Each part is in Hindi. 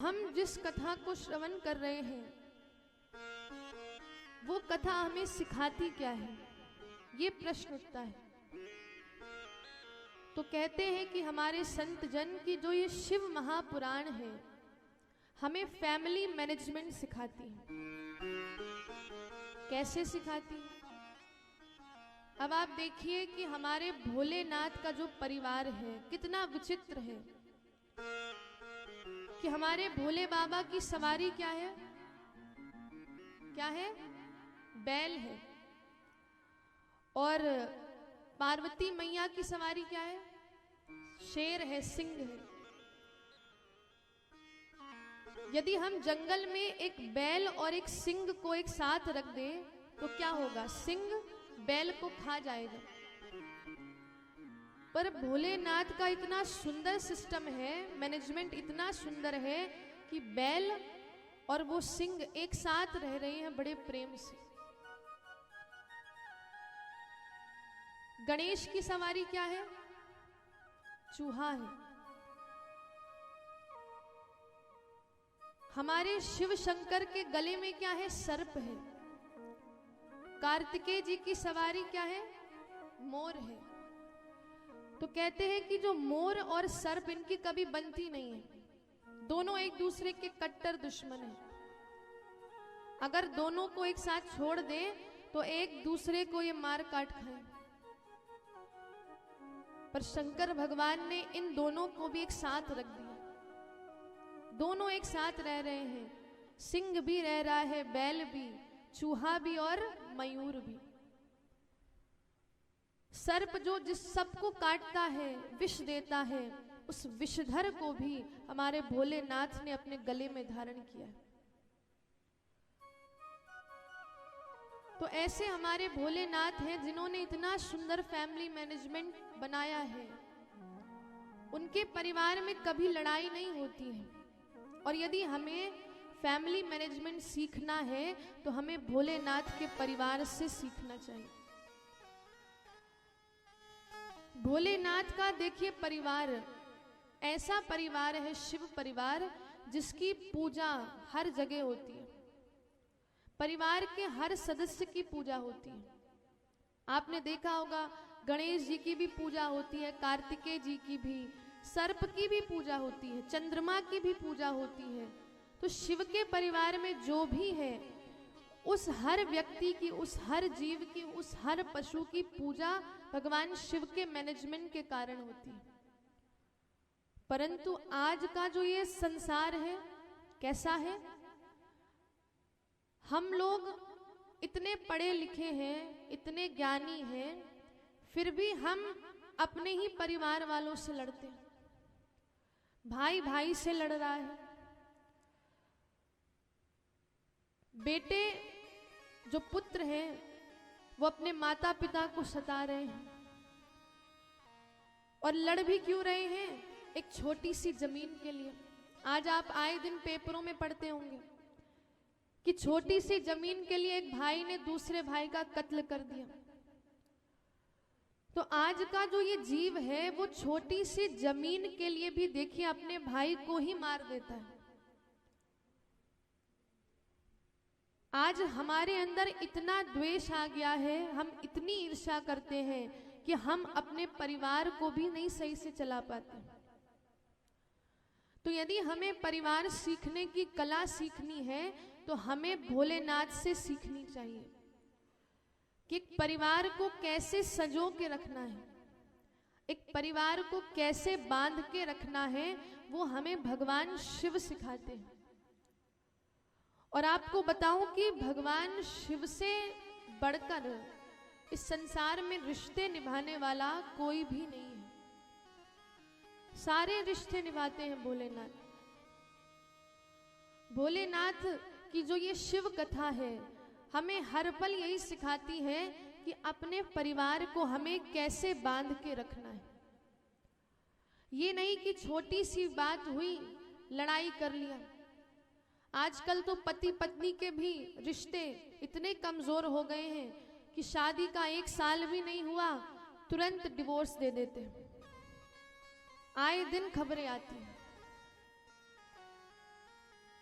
हम जिस कथा को श्रवण कर रहे हैं वो कथा हमें सिखाती क्या है, ये प्रश्न उठता है। तो कहते हैं कि हमारे संत जन की जो ये शिव महापुराण है हमें फैमिली मैनेजमेंट सिखाती है। कैसे सिखाती है? अब आप देखिए कि हमारे भोलेनाथ का जो परिवार है कितना विचित्र है कि हमारे भोले बाबा की सवारी क्या है? क्या है? बैल है। और पार्वती मैया की सवारी क्या है? शेर है, सिंह है। यदि हम जंगल में एक बैल और एक सिंह को एक साथ रख दें तो क्या होगा? सिंह बैल को खा जाएगा। पर भोलेनाथ का इतना सुंदर सिस्टम है, मैनेजमेंट इतना सुंदर है कि बैल और वो सिंह एक साथ रह रहे हैं बड़े प्रेम से। गणेश की सवारी क्या है? चूहा है। हमारे शिव शंकर के गले में क्या है? सर्प है। कार्तिकेय जी की सवारी क्या है? मोर है। तो कहते हैं कि जो मोर और सर्प इनकी कभी बनती नहीं है, दोनों एक दूसरे के कट्टर दुश्मन हैं। अगर दोनों को एक साथ छोड़ दें तो एक दूसरे को ये मार काट खाएं। पर शंकर भगवान ने इन दोनों को भी एक साथ रख दिया। दोनों एक साथ रह रहे हैं, सिंह भी रह रहा है, बैल भी, चूहा भी और मयूर भी। सर्प जो जिस सबको काटता है, विष देता है, उस विषधर को भी हमारे भोलेनाथ ने अपने गले में धारण किया। तो ऐसे हमारे भोलेनाथ हैं जिन्होंने इतना सुंदर फैमिली मैनेजमेंट बनाया है। उनके परिवार में कभी लड़ाई नहीं होती है। और यदि हमें फैमिली मैनेजमेंट सीखना है तो हमें भोलेनाथ के परिवार से सीखना चाहिए। भोलेनाथ का देखिए परिवार ऐसा परिवार है, शिव परिवार, जिसकी पूजा हर जगह होती है। परिवार के हर सदस्य की पूजा होती है। आपने देखा होगा गणेश जी की भी पूजा होती है, कार्तिकेय जी की भी, सर्प की भी पूजा होती है, चंद्रमा की भी पूजा होती है। तो शिव के परिवार में जो भी है उस हर व्यक्ति की, उस हर जीव की, उस हर पशु की पूजा भगवान शिव के मैनेजमेंट के कारण होती है। परंतु आज का जो ये संसार है कैसा है? हम लोग इतने पढ़े लिखे हैं, इतने ज्ञानी हैं, फिर भी हम अपने ही परिवार वालों से लड़ते हैं। भाई भाई से लड़ रहा है, बेटे जो पुत्र हैं वो अपने माता पिता को सता रहे हैं। और लड़ भी क्यों रहे हैं? एक छोटी सी जमीन के लिए। आज आप आए दिन पेपरों में पढ़ते होंगे कि छोटी सी जमीन के लिए एक भाई ने दूसरे भाई का कत्ल कर दिया। तो आज का जो ये जीव है वो छोटी सी जमीन के लिए भी देखिए अपने भाई को ही मार देता है। आज हमारे अंदर इतना द्वेष आ गया है, हम इतनी ईर्ष्या करते हैं कि हम अपने परिवार को भी नहीं सही से चला पाते। तो यदि हमें परिवार सीखने की कला सीखनी है तो हमें भोलेनाथ से सीखनी चाहिए कि एक परिवार को कैसे संजो के रखना है, एक परिवार को कैसे बांध के रखना है, वो हमें भगवान शिव सिखाते हैं। और आपको बताऊं कि भगवान शिव से बढ़कर इस संसार में रिश्ते निभाने वाला कोई भी नहीं है। सारे रिश्ते निभाते हैं भोलेनाथ। भोलेनाथ की जो ये शिव कथा है हमें हर पल यही सिखाती है कि अपने परिवार को हमें कैसे बांध के रखना है। ये नहीं कि छोटी सी बात हुई लड़ाई कर लिया। आजकल तो पति पत्नी के भी रिश्ते इतने कमजोर हो गए हैं कि शादी का 1 साल भी नहीं हुआ तुरंत डिवोर्स दे देते हैं। आए दिन खबरें आती हैं।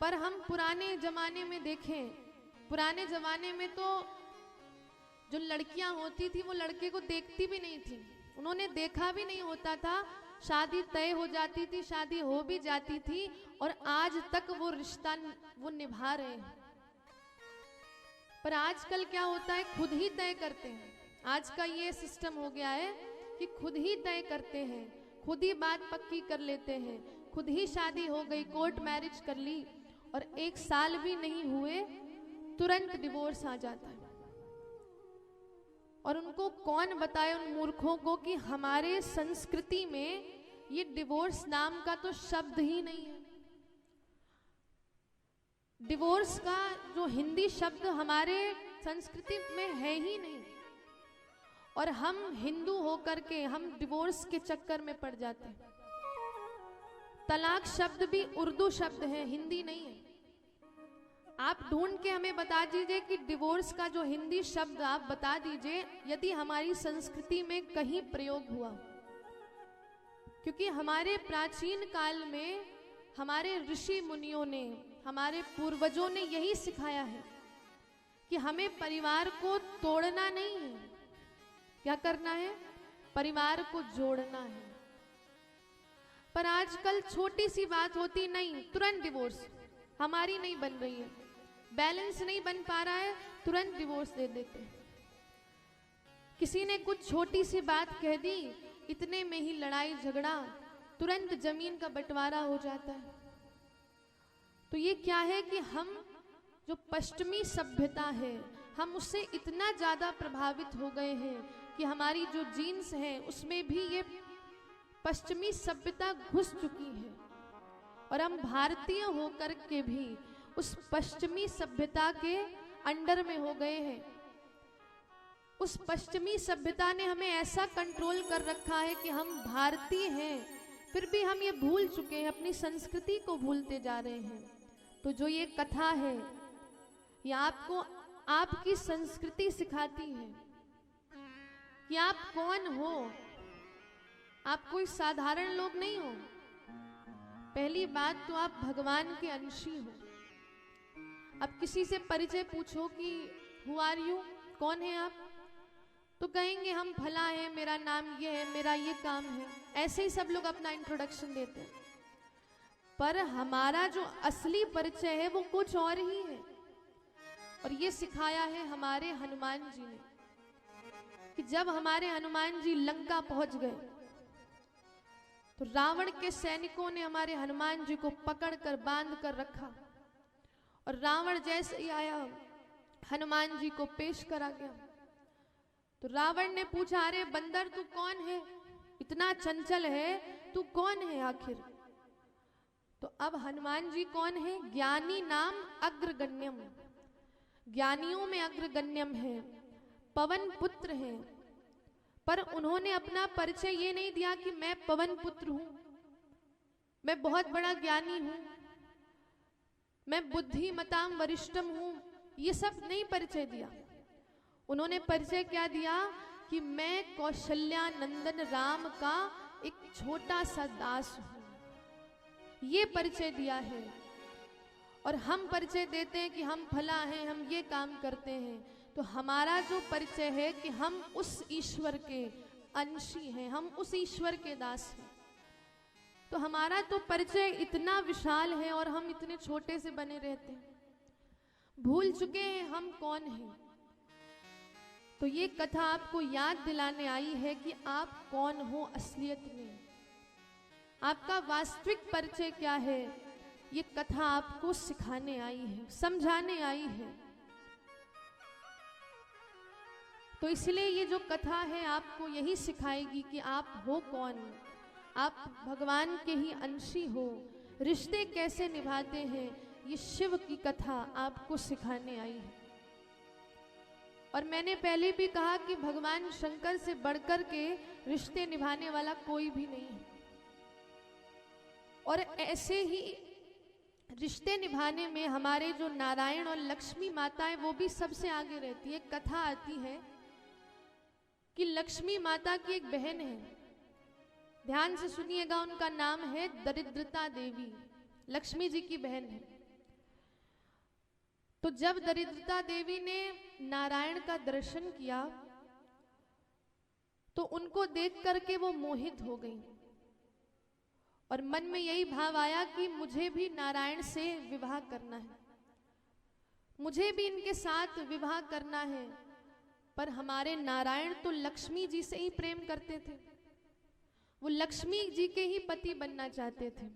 पर हम पुराने जमाने में देखें, पुराने जमाने में तो जो लड़कियां होती थी वो लड़के को देखती भी नहीं थी, उन्होंने देखा भी नहीं होता था, शादी तय हो जाती थी, शादी हो भी जाती थी और आज तक वो रिश्ता वो निभा रहे हैं। पर आजकल क्या होता है, खुद ही तय करते हैं। आज का ये सिस्टम हो गया है कि खुद ही तय करते हैं, खुद ही बात पक्की कर लेते हैं, खुद ही शादी हो गई, कोर्ट मैरिज कर ली और 1 साल भी नहीं हुए तुरंत डिवोर्स आ जाता है। और उनको कौन बताए, उन मूर्खों को, कि हमारे संस्कृति में ये डिवोर्स नाम का तो शब्द ही नहीं है। डिवोर्स का जो हिंदी शब्द हमारे संस्कृति में है ही नहीं, और हम हिंदू होकर के हम डिवोर्स के चक्कर में पड़ जाते हैं। तलाक शब्द भी उर्दू शब्द है, हिंदी नहीं है। आप ढूंढ के हमें बता दीजिए कि डिवोर्स का जो हिंदी शब्द, आप बता दीजिए यदि हमारी संस्कृति में कहीं प्रयोग हुआ। क्योंकि हमारे प्राचीन काल में हमारे ऋषि मुनियों ने, हमारे पूर्वजों ने यही सिखाया है कि हमें परिवार को तोड़ना नहीं है, क्या करना है, परिवार को जोड़ना है। पर आजकल छोटी सी बात होती, नहीं तुरंत डिवोर्स, हमारी नहीं बन रही है, बैलेंस नहीं बन पा रहा है, तुरंत डिवोर्स दे देते हैं। किसी ने कुछ छोटी सी बात कह दी, इतने में ही लड़ाई झगड़ा, तुरंत जमीन का बंटवारा हो जाता है। तो ये क्या है कि हम जो पश्चिमी सभ्यता है, हम उससे इतना ज्यादा प्रभावित हो गए हैं कि हमारी जो जीन्स है उसमें भी ये पश्चिमी सभ्यता घुस चुकी है, और हम भारतीय होकर के भी उस पश्चिमी सभ्यता के अंडर में हो गए हैं। उस पश्चिमी सभ्यता ने हमें ऐसा कंट्रोल कर रखा है कि हम भारतीय हैं, फिर भी हम ये भूल चुके हैं, अपनी संस्कृति को भूलते जा रहे हैं। तो जो ये कथा है, ये आपको आपकी संस्कृति सिखाती है कि आप कौन हो। आप कोई साधारण लोग नहीं हो। पहली बात तो आप भगवान के अंशी हो। अब किसी से परिचय पूछो कि हु आर यू, कौन है आप, तो कहेंगे हम फला है, मेरा नाम ये है, मेरा ये काम है। ऐसे ही सब लोग अपना इंट्रोडक्शन देते हैं। पर हमारा जो असली परिचय है वो कुछ और ही है। और ये सिखाया है हमारे हनुमान जी ने कि जब हमारे हनुमान जी लंका पहुंच गए तो रावण के सैनिकों ने हमारे हनुमान जी को पकड़कर बांध कर रखा, और रावण जैसे ही आया हनुमान जी को पेश करा गया। तो रावण ने पूछा, अरे बंदर तू कौन है, इतना चंचल है, तू कौन है आखिर। तो अब हनुमान जी कौन है, ज्ञानी नाम अग्रगण्यम, ज्ञानियों में अग्रगण्यम है, पवन पुत्र है। पर उन्होंने अपना परिचय ये नहीं दिया कि मैं पवन पुत्र हूं, मैं बहुत बड़ा ज्ञानी हूं, मैं बुद्धिमताम वरिष्ठम हूं, ये सब नहीं परिचय दिया। उन्होंने परिचय क्या दिया कि मैं कौशल्या नंदन राम का एक छोटा सा दास हूं, ये परिचय दिया है। और हम परिचय देते हैं कि हम फला हैं, हम ये काम करते हैं। तो हमारा जो परिचय है कि हम उस ईश्वर के अंशी हैं, हम उस ईश्वर के दास हैं। तो हमारा तो परिचय इतना विशाल है और हम इतने छोटे से बने रहते हैं, भूल चुके हैं हम कौन हैं। तो ये कथा आपको याद दिलाने आई है कि आप कौन हो असलियत में, आपका वास्तविक परिचय क्या है। ये कथा आपको सिखाने आई है, समझाने आई है। तो इसलिए ये जो कथा है आपको यही सिखाएगी कि आप हो कौन, आप भगवान के ही अंशी हो। रिश्ते कैसे निभाते हैं, ये शिव की कथा आपको सिखाने आई है। और मैंने पहले भी कहा कि भगवान शंकर से बढ़कर के रिश्ते निभाने वाला कोई भी नहीं है। और ऐसे ही रिश्ते निभाने में हमारे जो नारायण और लक्ष्मी माता है वो भी सबसे आगे रहती है। कथा आती है कि लक्ष्मी माता की एक बहन है, ध्यान से सुनिएगा, उनका नाम है दरिद्रता देवी, लक्ष्मी जी की बहन है। तो जब दरिद्रता देवी ने नारायण का दर्शन किया तो उनको देख करके वो मोहित हो गई और मन में यही भाव आया कि मुझे भी नारायण से विवाह करना है, मुझे भी इनके साथ विवाह करना है। पर हमारे नारायण तो लक्ष्मी जी से ही प्रेम करते थे, वो लक्ष्मी जी के ही पति बनना चाहते थे।